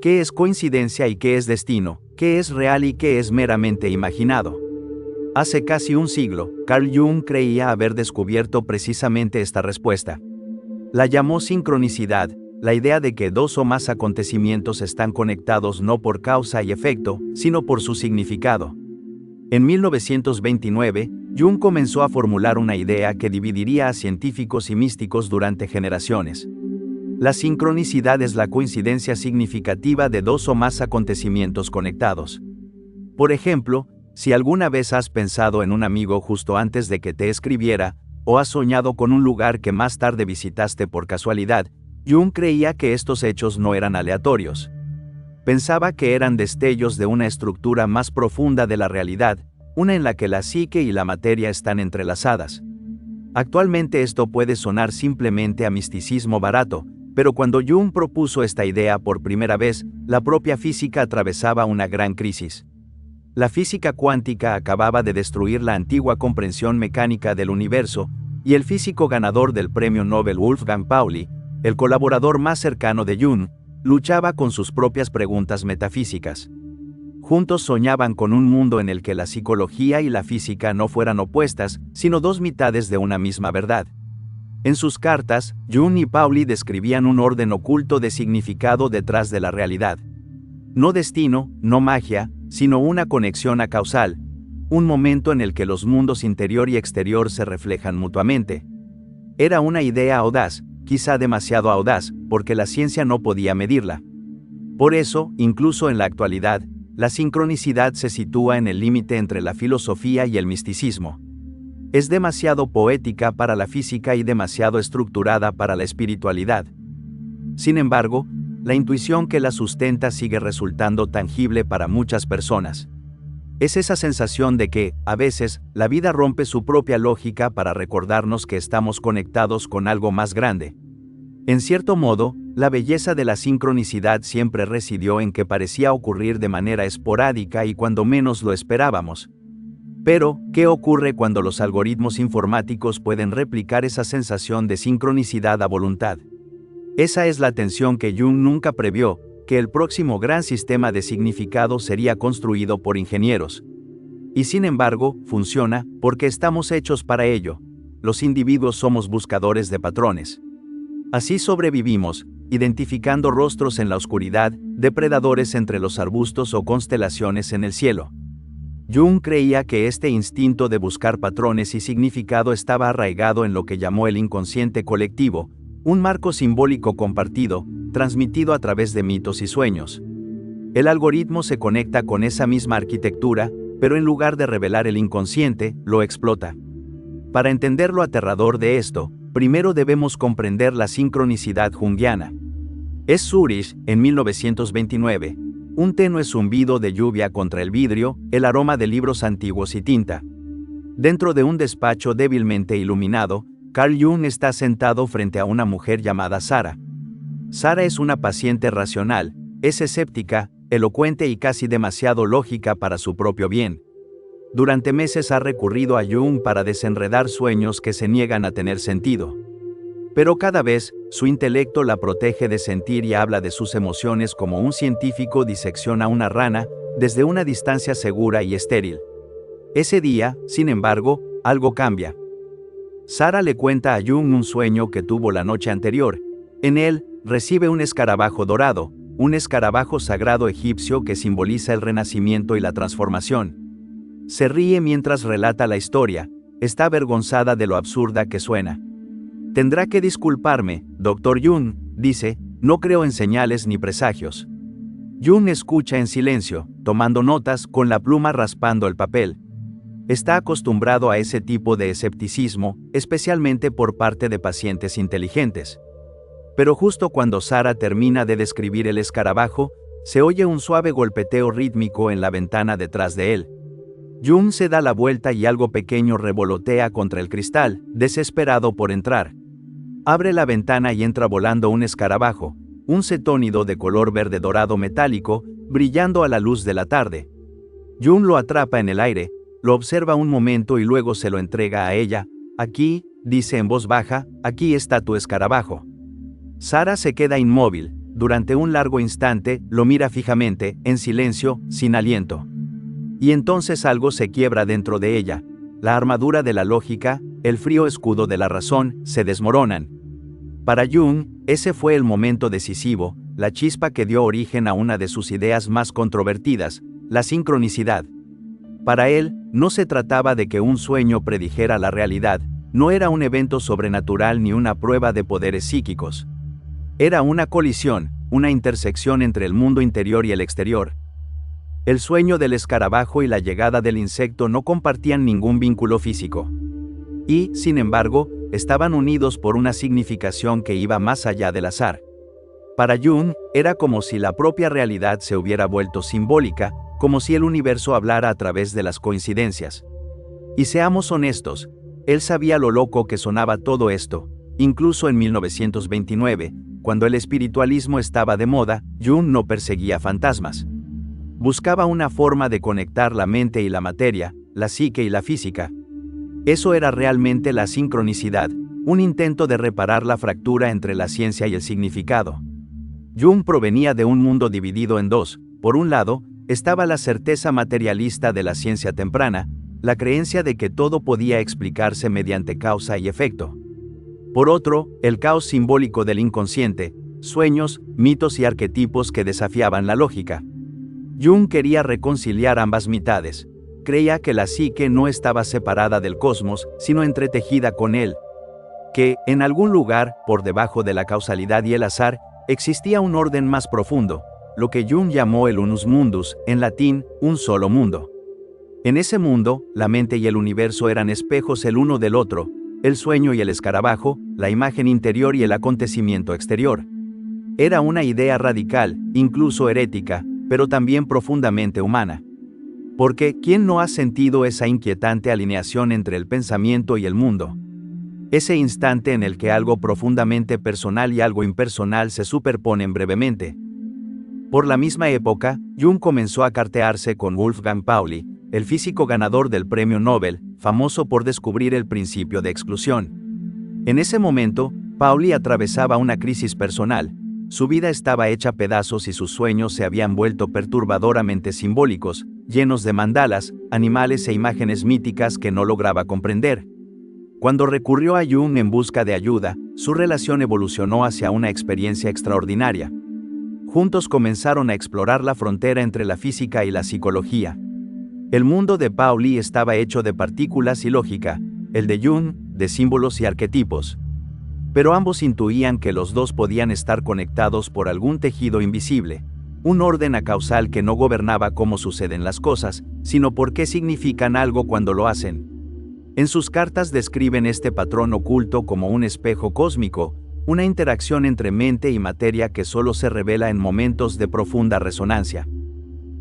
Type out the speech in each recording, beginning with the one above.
¿Qué es coincidencia y qué es destino? ¿Qué es real y qué es meramente imaginado? Hace casi un siglo, Carl Jung creía haber descubierto precisamente esta respuesta. La llamó sincronicidad, la idea de que dos o más acontecimientos están conectados no por causa y efecto, sino por su significado. En 1929, Jung comenzó a formular una idea que dividiría a científicos y místicos durante generaciones. La sincronicidad es la coincidencia significativa de dos o más acontecimientos conectados. Por ejemplo, si alguna vez has pensado en un amigo justo antes de que te escribiera, o has soñado con un lugar que más tarde visitaste por casualidad, Jung creía que estos hechos no eran aleatorios. Pensaba que eran destellos de una estructura más profunda de la realidad, una en la que la psique y la materia están entrelazadas. Actualmente esto puede sonar simplemente a misticismo barato, pero cuando Jung propuso esta idea por primera vez, la propia física atravesaba una gran crisis. La física cuántica acababa de destruir la antigua comprensión mecánica del universo, y el físico ganador del premio Nobel Wolfgang Pauli, el colaborador más cercano de Jung, luchaba con sus propias preguntas metafísicas. Juntos soñaban con un mundo en el que la psicología y la física no fueran opuestas, sino dos mitades de una misma verdad. En sus cartas, Jung y Pauli describían un orden oculto de significado detrás de la realidad. No destino, no magia, sino una conexión acausal, un momento en el que los mundos interior y exterior se reflejan mutuamente. Era una idea audaz, quizá demasiado audaz, porque la ciencia no podía medirla. Por eso, incluso en la actualidad, la sincronicidad se sitúa en el límite entre la filosofía y el misticismo. Es demasiado poética para la física y demasiado estructurada para la espiritualidad. Sin embargo, la intuición que la sustenta sigue resultando tangible para muchas personas. Es esa sensación de que, a veces, la vida rompe su propia lógica para recordarnos que estamos conectados con algo más grande. En cierto modo, la belleza de la sincronicidad siempre residió en que parecía ocurrir de manera esporádica y cuando menos lo esperábamos. Pero, ¿qué ocurre cuando los algoritmos informáticos pueden replicar esa sensación de sincronicidad a voluntad? Esa es la tensión que Jung nunca previó, que el próximo gran sistema de significado sería construido por ingenieros. Y sin embargo, funciona, porque estamos hechos para ello. Los individuos somos buscadores de patrones. Así sobrevivimos, identificando rostros en la oscuridad, depredadores entre los arbustos o constelaciones en el cielo. Jung creía que este instinto de buscar patrones y significado estaba arraigado en lo que llamó el inconsciente colectivo, un marco simbólico compartido, transmitido a través de mitos y sueños. El algoritmo se conecta con esa misma arquitectura, pero en lugar de revelar el inconsciente, lo explota. Para entender lo aterrador de esto, primero debemos comprender la sincronicidad junguiana. Es Zurich, en 1929, un tenue zumbido de lluvia contra el vidrio, el aroma de libros antiguos y tinta. Dentro de un despacho débilmente iluminado, Carl Jung está sentado frente a una mujer llamada Sara. Sara es una paciente racional, es escéptica, elocuente y casi demasiado lógica para su propio bien. Durante meses ha recurrido a Jung para desenredar sueños que se niegan a tener sentido. Pero cada vez, su intelecto la protege de sentir y habla de sus emociones como un científico disecciona una rana, desde una distancia segura y estéril. Ese día, sin embargo, algo cambia. Sara le cuenta a Jung un sueño que tuvo la noche anterior. En él, recibe un escarabajo dorado, un escarabajo sagrado egipcio que simboliza el renacimiento y la transformación. Se ríe mientras relata la historia, está avergonzada de lo absurda que suena. Tendrá que disculparme, Dr. Jung, dice, no creo en señales ni presagios. Jung escucha en silencio, tomando notas, con la pluma raspando el papel. Está acostumbrado a ese tipo de escepticismo, especialmente por parte de pacientes inteligentes. Pero justo cuando Sara termina de describir el escarabajo, se oye un suave golpeteo rítmico en la ventana detrás de él. Jung se da la vuelta y algo pequeño revolotea contra el cristal, desesperado por entrar. Abre la ventana y entra volando un escarabajo, un cetónido de color verde dorado metálico, brillando a la luz de la tarde. Jung lo atrapa en el aire, lo observa un momento y luego se lo entrega a ella. Aquí, dice en voz baja, aquí está tu escarabajo. Sara se queda inmóvil, durante un largo instante, lo mira fijamente, en silencio, sin aliento. Y entonces algo se quiebra dentro de ella. La armadura de la lógica, el frío escudo de la razón, se desmoronan. Para Jung, ese fue el momento decisivo, la chispa que dio origen a una de sus ideas más controvertidas, la sincronicidad. Para él, no se trataba de que un sueño predijera la realidad, no era un evento sobrenatural ni una prueba de poderes psíquicos. Era una colisión, una intersección entre el mundo interior y el exterior. El sueño del escarabajo y la llegada del insecto no compartían ningún vínculo físico. Y, sin embargo, estaban unidos por una significación que iba más allá del azar. Para Jung, era como si la propia realidad se hubiera vuelto simbólica, como si el universo hablara a través de las coincidencias. Y seamos honestos, él sabía lo loco que sonaba todo esto. Incluso en 1929, cuando el espiritualismo estaba de moda, Jung no perseguía fantasmas. Buscaba una forma de conectar la mente y la materia, la psique y la física. Eso era realmente la sincronicidad, un intento de reparar la fractura entre la ciencia y el significado. Jung provenía de un mundo dividido en dos. Por un lado, estaba la certeza materialista de la ciencia temprana, la creencia de que todo podía explicarse mediante causa y efecto. Por otro, el caos simbólico del inconsciente, sueños, mitos y arquetipos que desafiaban la lógica. Jung quería reconciliar ambas mitades. Creía que la psique no estaba separada del cosmos, sino entretejida con él. Que, en algún lugar, por debajo de la causalidad y el azar, existía un orden más profundo, lo que Jung llamó el unus mundus, en latín, un solo mundo. En ese mundo, la mente y el universo eran espejos el uno del otro, el sueño y el escarabajo, la imagen interior y el acontecimiento exterior. Era una idea radical, incluso herética, pero también profundamente humana. Porque, ¿quién no ha sentido esa inquietante alineación entre el pensamiento y el mundo? Ese instante en el que algo profundamente personal y algo impersonal se superponen brevemente. Por la misma época, Jung comenzó a cartearse con Wolfgang Pauli, el físico ganador del premio Nobel, famoso por descubrir el principio de exclusión. En ese momento, Pauli atravesaba una crisis personal. Su vida estaba hecha pedazos y sus sueños se habían vuelto perturbadoramente simbólicos, llenos de mandalas, animales e imágenes míticas que no lograba comprender. Cuando recurrió a Jung en busca de ayuda, su relación evolucionó hacia una experiencia extraordinaria. Juntos comenzaron a explorar la frontera entre la física y la psicología. El mundo de Pauli estaba hecho de partículas y lógica, el de Jung, de símbolos y arquetipos. Pero ambos intuían que los dos podían estar conectados por algún tejido invisible, un orden acausal que no gobernaba cómo suceden las cosas, sino por qué significan algo cuando lo hacen. En sus cartas describen este patrón oculto como un espejo cósmico, una interacción entre mente y materia que solo se revela en momentos de profunda resonancia.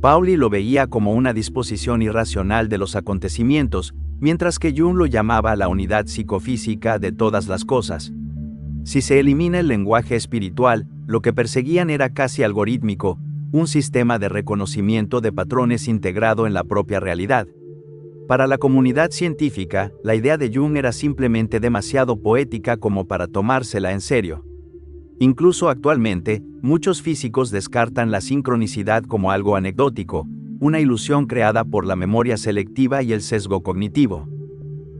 Pauli lo veía como una disposición irracional de los acontecimientos, mientras que Jung lo llamaba la unidad psicofísica de todas las cosas. Si se elimina el lenguaje espiritual, lo que perseguían era casi algorítmico, un sistema de reconocimiento de patrones integrado en la propia realidad. Para la comunidad científica, la idea de Jung era simplemente demasiado poética como para tomársela en serio. Incluso actualmente, muchos físicos descartan la sincronicidad como algo anecdótico, una ilusión creada por la memoria selectiva y el sesgo cognitivo.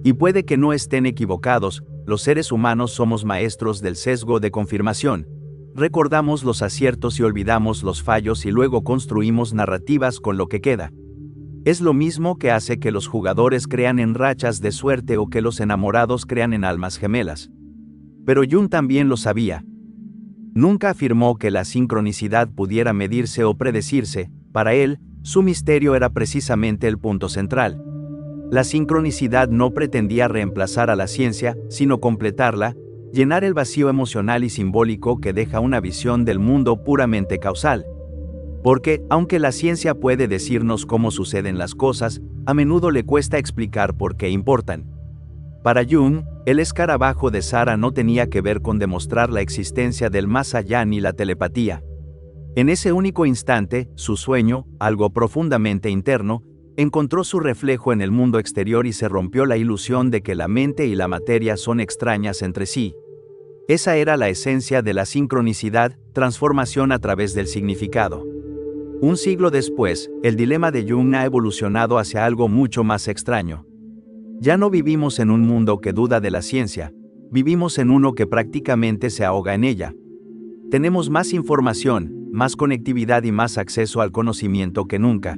Y puede que no estén equivocados, los seres humanos somos maestros del sesgo de confirmación. Recordamos los aciertos y olvidamos los fallos y luego construimos narrativas con lo que queda. Es lo mismo que hace que los jugadores crean en rachas de suerte o que los enamorados crean en almas gemelas. Pero Jung también lo sabía. Nunca afirmó que la sincronicidad pudiera medirse o predecirse. Para él, su misterio era precisamente el punto central. La sincronicidad no pretendía reemplazar a la ciencia, sino completarla, llenar el vacío emocional y simbólico que deja una visión del mundo puramente causal. Porque, aunque la ciencia puede decirnos cómo suceden las cosas, a menudo le cuesta explicar por qué importan. Para Jung, el escarabajo de Sara no tenía que ver con demostrar la existencia del más allá ni la telepatía. En ese único instante, su sueño, algo profundamente interno, encontró su reflejo en el mundo exterior y se rompió la ilusión de que la mente y la materia son extrañas entre sí. Esa era la esencia de la sincronicidad, transformación a través del significado. Un siglo después, el dilema de Jung ha evolucionado hacia algo mucho más extraño. Ya no vivimos en un mundo que duda de la ciencia, vivimos en uno que prácticamente se ahoga en ella. Tenemos más información, más conectividad y más acceso al conocimiento que nunca.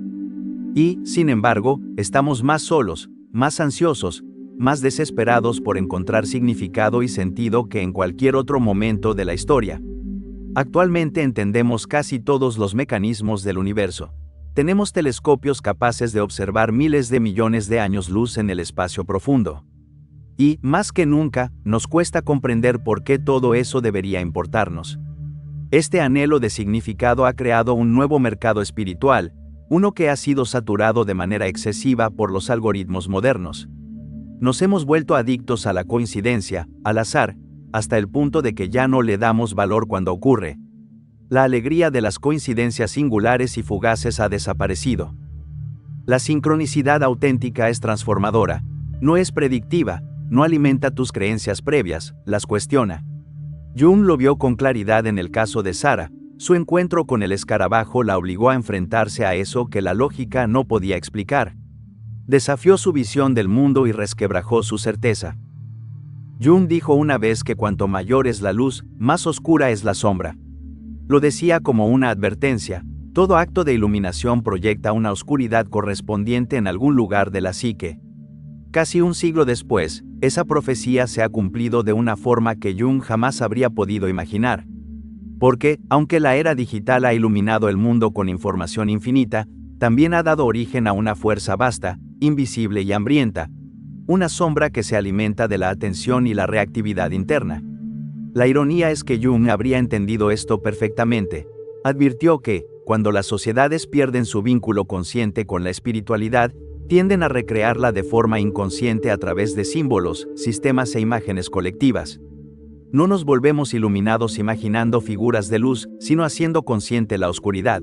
Y, sin embargo, estamos más solos, más ansiosos, más desesperados por encontrar significado y sentido que en cualquier otro momento de la historia. Actualmente entendemos casi todos los mecanismos del universo. Tenemos telescopios capaces de observar miles de millones de años luz en el espacio profundo. Y, más que nunca, nos cuesta comprender por qué todo eso debería importarnos. Este anhelo de significado ha creado un nuevo mercado espiritual, uno que ha sido saturado de manera excesiva por los algoritmos modernos. Nos hemos vuelto adictos a la coincidencia, al azar, hasta el punto de que ya no le damos valor cuando ocurre. La alegría de las coincidencias singulares y fugaces ha desaparecido. La sincronicidad auténtica es transformadora, no es predictiva, no alimenta tus creencias previas, las cuestiona. Jung lo vio con claridad en el caso de Sarah. Su encuentro con el escarabajo la obligó a enfrentarse a eso que la lógica no podía explicar. Desafió su visión del mundo y resquebrajó su certeza. Jung dijo una vez que cuanto mayor es la luz, más oscura es la sombra. Lo decía como una advertencia: todo acto de iluminación proyecta una oscuridad correspondiente en algún lugar de la psique. Casi un siglo después, esa profecía se ha cumplido de una forma que Jung jamás habría podido imaginar. Porque, aunque la era digital ha iluminado el mundo con información infinita, también ha dado origen a una fuerza vasta, invisible y hambrienta, una sombra que se alimenta de la atención y la reactividad interna. La ironía es que Jung habría entendido esto perfectamente. Advirtió que, cuando las sociedades pierden su vínculo consciente con la espiritualidad, tienden a recrearla de forma inconsciente a través de símbolos, sistemas e imágenes colectivas. No nos volvemos iluminados imaginando figuras de luz, sino haciendo consciente la oscuridad.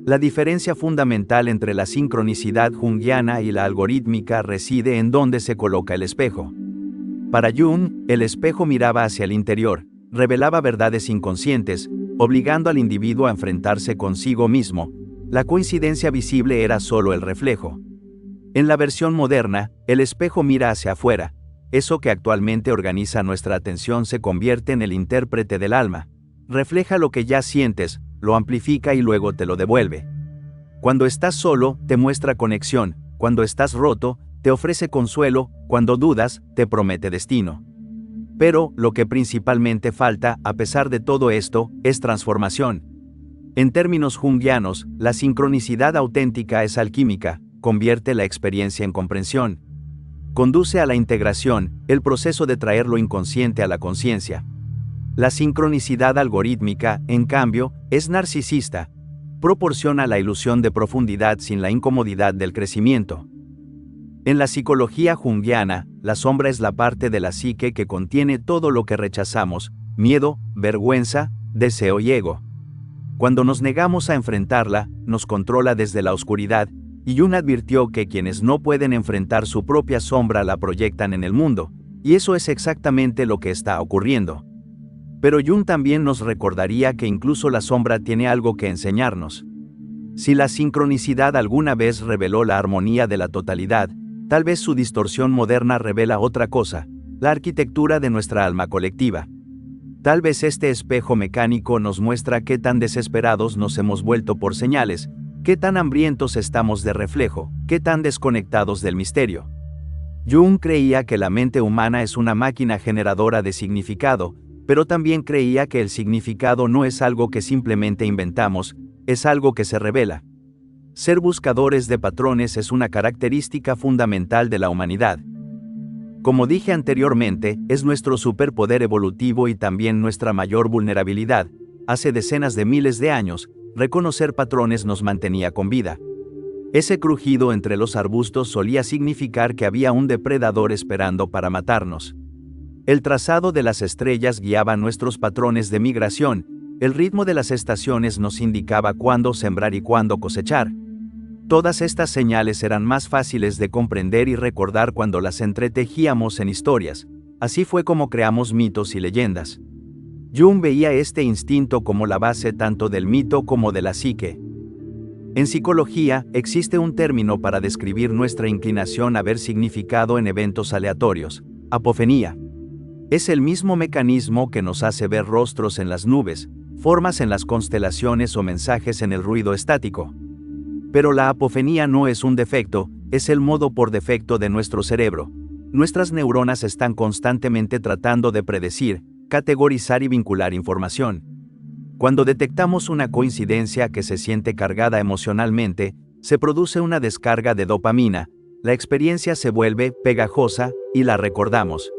La diferencia fundamental entre la sincronicidad junguiana y la algorítmica reside en dónde se coloca el espejo. Para Jung, el espejo miraba hacia el interior, revelaba verdades inconscientes, obligando al individuo a enfrentarse consigo mismo. La coincidencia visible era solo el reflejo. En la versión moderna, el espejo mira hacia afuera. Eso que actualmente organiza nuestra atención se convierte en el intérprete del alma. Refleja lo que ya sientes, lo amplifica y luego te lo devuelve. Cuando estás solo, te muestra conexión; cuando estás roto, te ofrece consuelo; cuando dudas, te promete destino. Pero, lo que principalmente falta, a pesar de todo esto, es transformación. En términos junguianos, la sincronicidad auténtica es alquímica, convierte la experiencia en comprensión. Conduce a la integración, el proceso de traer lo inconsciente a la conciencia. La sincronicidad algorítmica, en cambio, es narcisista. Proporciona la ilusión de profundidad sin la incomodidad del crecimiento. En la psicología junguiana, la sombra es la parte de la psique que contiene todo lo que rechazamos: miedo, vergüenza, deseo y ego. Cuando nos negamos a enfrentarla, nos controla desde la oscuridad, y Jung advirtió que quienes no pueden enfrentar su propia sombra la proyectan en el mundo, y eso es exactamente lo que está ocurriendo. Pero Jung también nos recordaría que incluso la sombra tiene algo que enseñarnos. Si la sincronicidad alguna vez reveló la armonía de la totalidad, tal vez su distorsión moderna revela otra cosa: la arquitectura de nuestra alma colectiva. Tal vez este espejo mecánico nos muestra qué tan desesperados nos hemos vuelto por señales, qué tan hambrientos estamos de reflejo, qué tan desconectados del misterio. Jung creía que la mente humana es una máquina generadora de significado, pero también creía que el significado no es algo que simplemente inventamos, es algo que se revela. Ser buscadores de patrones es una característica fundamental de la humanidad. Como dije anteriormente, es nuestro superpoder evolutivo y también nuestra mayor vulnerabilidad. Hace decenas de miles de años, reconocer patrones nos mantenía con vida. Ese crujido entre los arbustos solía significar que había un depredador esperando para matarnos. El trazado de las estrellas guiaba nuestros patrones de migración, el ritmo de las estaciones nos indicaba cuándo sembrar y cuándo cosechar. Todas estas señales eran más fáciles de comprender y recordar cuando las entretejíamos en historias, Así fue como creamos mitos y leyendas. Jung veía este instinto como la base tanto del mito como de la psique. En psicología, existe un término para describir nuestra inclinación a ver significado en eventos aleatorios: apofonía. Es el mismo mecanismo que nos hace ver rostros en las nubes, formas en las constelaciones o mensajes en el ruido estático. Pero la apofonía no es un defecto, es el modo por defecto de nuestro cerebro. Nuestras neuronas están constantemente tratando de predecir, categorizar y vincular información. Cuando detectamos una coincidencia que se siente cargada emocionalmente, se produce una descarga de dopamina, la experiencia se vuelve pegajosa y la recordamos.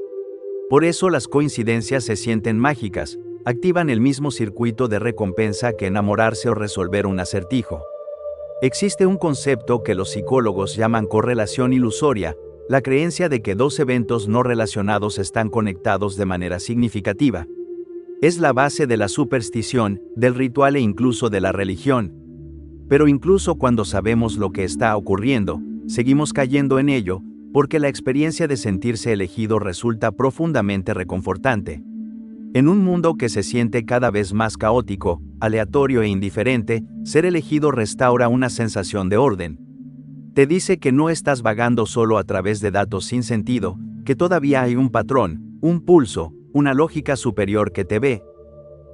Por eso las coincidencias se sienten mágicas, activan el mismo circuito de recompensa que enamorarse o resolver un acertijo. Existe un concepto que los psicólogos llaman correlación ilusoria, la creencia de que dos eventos no relacionados están conectados de manera significativa. Es la base de la superstición, del ritual e incluso de la religión. Pero incluso cuando sabemos lo que está ocurriendo, seguimos cayendo en ello, porque la experiencia de sentirse elegido resulta profundamente reconfortante. En un mundo que se siente cada vez más caótico, aleatorio e indiferente, ser elegido restaura una sensación de orden. Te dice que no estás vagando solo a través de datos sin sentido, que todavía hay un patrón, un pulso, una lógica superior que te ve.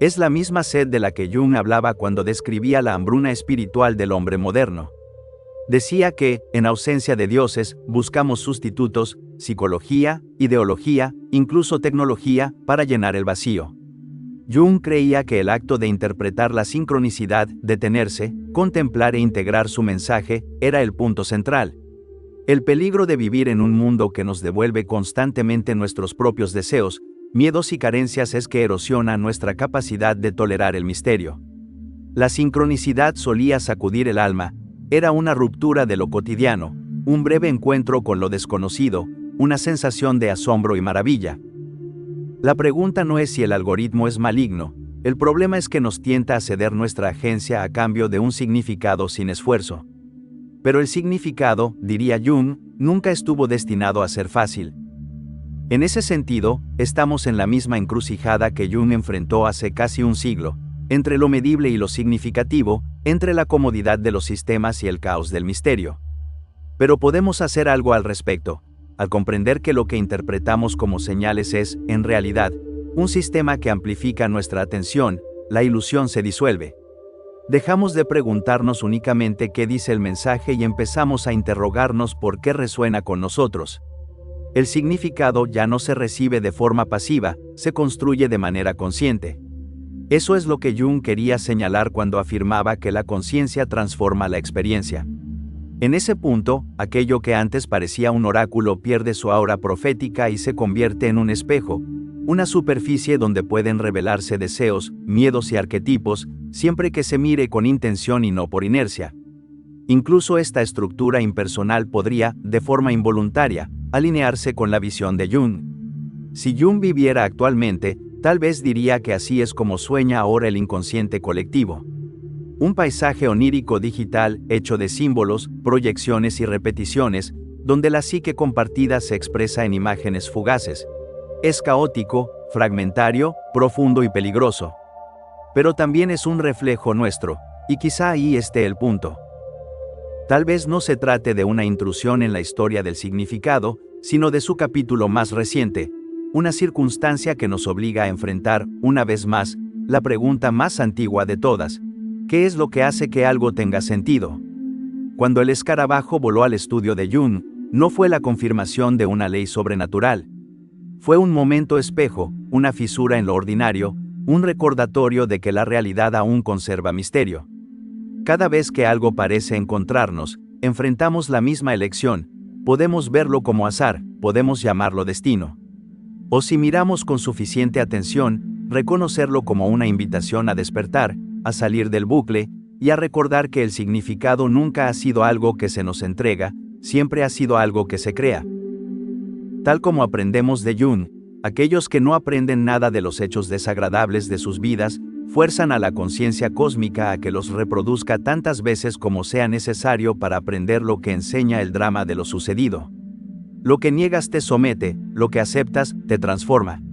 Es la misma sed de la que Jung hablaba cuando describía la hambruna espiritual del hombre moderno. Decía que, en ausencia de dioses, buscamos sustitutos, psicología, ideología, incluso tecnología, para llenar el vacío. Jung creía que el acto de interpretar la sincronicidad, detenerse, contemplar e integrar su mensaje, era el punto central. El peligro de vivir en un mundo que nos devuelve constantemente nuestros propios deseos, miedos y carencias es que erosiona nuestra capacidad de tolerar el misterio. La sincronicidad solía sacudir el alma, era una ruptura de lo cotidiano, un breve encuentro con lo desconocido, una sensación de asombro y maravilla. La pregunta no es si el algoritmo es maligno, el problema es que nos tienta a ceder nuestra agencia a cambio de un significado sin esfuerzo. Pero el significado, diría Jung, nunca estuvo destinado a ser fácil. En ese sentido, estamos en la misma encrucijada que Jung enfrentó hace casi un siglo, entre lo medible y lo significativo, entre la comodidad de los sistemas y el caos del misterio. Pero podemos hacer algo al respecto, al comprender que lo que interpretamos como señales es, en realidad, un sistema que amplifica nuestra atención, la ilusión se disuelve. Dejamos de preguntarnos únicamente qué dice el mensaje y empezamos a interrogarnos por qué resuena con nosotros. El significado ya no se recibe de forma pasiva, se construye de manera consciente. Eso es lo que Jung quería señalar cuando afirmaba que la conciencia transforma la experiencia. En ese punto, aquello que antes parecía un oráculo pierde su aura profética y se convierte en un espejo, una superficie donde pueden revelarse deseos, miedos y arquetipos, siempre que se mire con intención y no por inercia. Incluso esta estructura impersonal podría, de forma involuntaria, alinearse con la visión de Jung. Si Jung viviera actualmente, tal vez diría que así es como sueña ahora el inconsciente colectivo. Un paisaje onírico digital hecho de símbolos, proyecciones y repeticiones, donde la psique compartida se expresa en imágenes fugaces. Es caótico, fragmentario, profundo y peligroso. Pero también es un reflejo nuestro, y quizá ahí esté el punto. Tal vez no se trate de una intrusión en la historia del significado, sino de su capítulo más reciente, una circunstancia que nos obliga a enfrentar, una vez más, la pregunta más antigua de todas: ¿qué es lo que hace que algo tenga sentido? Cuando el escarabajo voló al estudio de Jung, no fue la confirmación de una ley sobrenatural. Fue un momento espejo, una fisura en lo ordinario, un recordatorio de que la realidad aún conserva misterio. Cada vez que algo parece encontrarnos, enfrentamos la misma elección: podemos verlo como azar, podemos llamarlo destino. O si miramos con suficiente atención, reconocerlo como una invitación a despertar, a salir del bucle, y a recordar que el significado nunca ha sido algo que se nos entrega, siempre ha sido algo que se crea. Tal como aprendemos de Jung, aquellos que no aprenden nada de los hechos desagradables de sus vidas, fuerzan a la conciencia cósmica a que los reproduzca tantas veces como sea necesario para aprender lo que enseña el drama de lo sucedido. Lo que niegas te somete, lo que aceptas te transforma.